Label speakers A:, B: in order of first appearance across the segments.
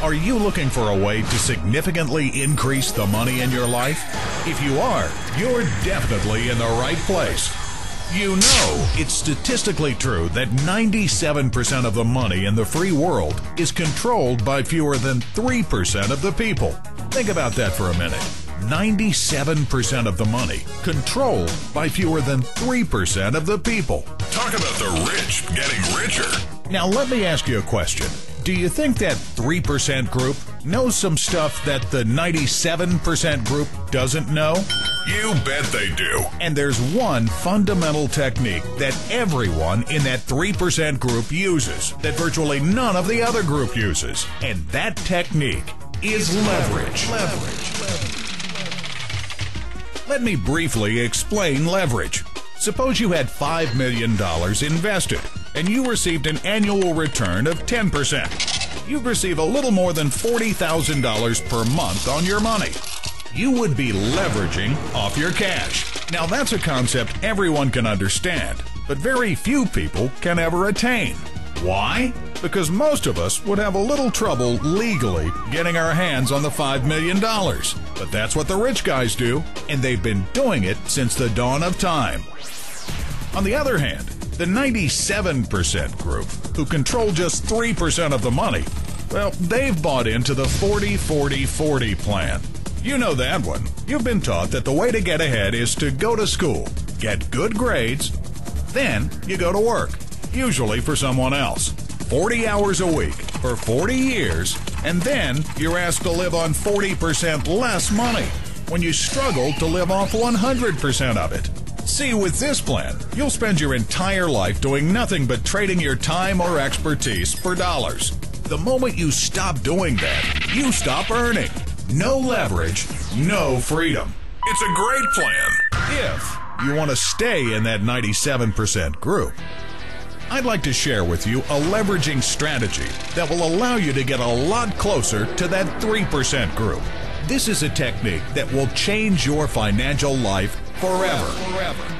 A: Are you looking for a way to significantly increase the money in your life? If you are, you're definitely in the right place. You know, it's statistically true that 97% of the money in the free world is controlled by fewer than 3% of the people. Think about that for a minute. 97% of the money controlled by fewer than 3% of the people.
B: Talk about the rich getting richer.
A: Now let me ask you a question. Do you think that 3% group knows some stuff that the 97% group doesn't know?
B: You bet they do.
A: And there's one fundamental technique that everyone in that 3% group uses that virtually none of the other group uses. And that technique is leverage. Let me briefly explain leverage. Suppose you had $5 million invested and you received an annual return of 10%. You'd receive a little more than $40,000 per month on your money. You would be leveraging off your cash. Now that's a concept everyone can understand, but very few people can ever attain. Why? Because most of us would have a little trouble legally getting our hands on the $5 million. But that's what the rich guys do, and they've been doing it since the dawn of time. On the other hand, the 97% group, who control just 3% of the money, well, they've bought into the 40-40-40 plan. You know that one. You've been taught that the way to get ahead is to go to school, get good grades, then you go to work, usually for someone else. 40 hours a week for 40 years, and then you're asked to live on 40% less money when you struggle to live off 100% of it. See, with this plan, you'll spend your entire life doing nothing but trading your time or expertise for dollars. The moment you stop doing that, you stop earning. No leverage, no freedom.
B: It's a great plan.
A: If you want to stay in that 97% group, I'd like to share with you a leveraging strategy that will allow you to get a lot closer to that 3% group. This is a technique that will change your financial life forever.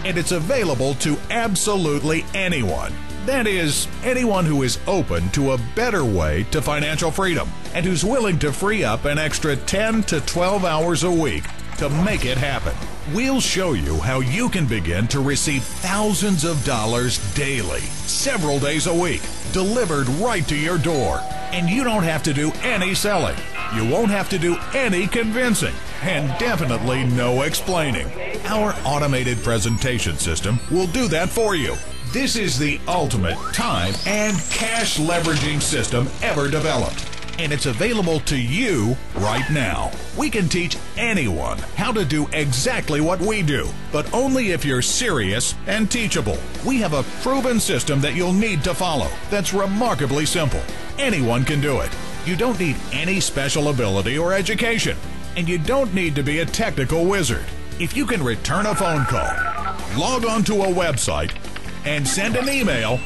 A: And it's available to absolutely anyone. That is, anyone who is open to a better way to financial freedom and who's willing to free up an extra 10 to 12 hours a week to make it happen. We'll show you how you can begin to receive thousands of dollars daily, several days a week, delivered right to your door. And you don't have to do any selling. You won't have to do any convincing, and definitely no explaining. Our automated presentation system will do that for you. This is the ultimate time and cash leveraging system ever developed. And it's available to you right now. We can teach anyone how to do exactly what we do, but only if you're serious and teachable. We have a proven system that you'll need to follow that's remarkably simple. Anyone can do it. You don't need any special ability or education, and you don't need to be a technical wizard. If you can return a phone call, log on to a website, and send an email,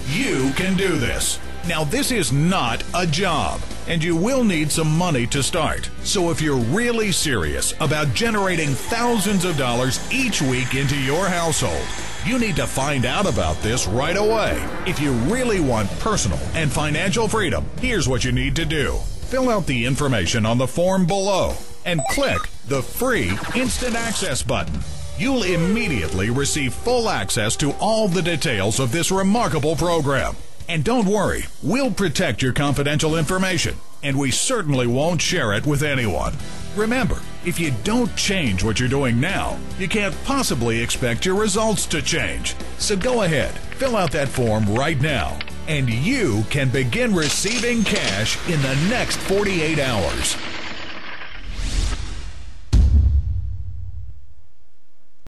A: you can do this. Now, this is not a job, and you will need some money to start. So if you're really serious about generating thousands of dollars each week into your household, you need to find out about this right away. If you really want personal and financial freedom, here's what you need to do. Fill out the information on the form below and click the free Instant Access button. You'll immediately receive full access to all the details of this remarkable program. And don't worry, we'll protect your confidential information, and we certainly won't share it with anyone. Remember, if you don't change what you're doing now, you can't possibly expect your results to change. So go ahead, fill out that form right now, and you can begin receiving cash in the next 48 hours.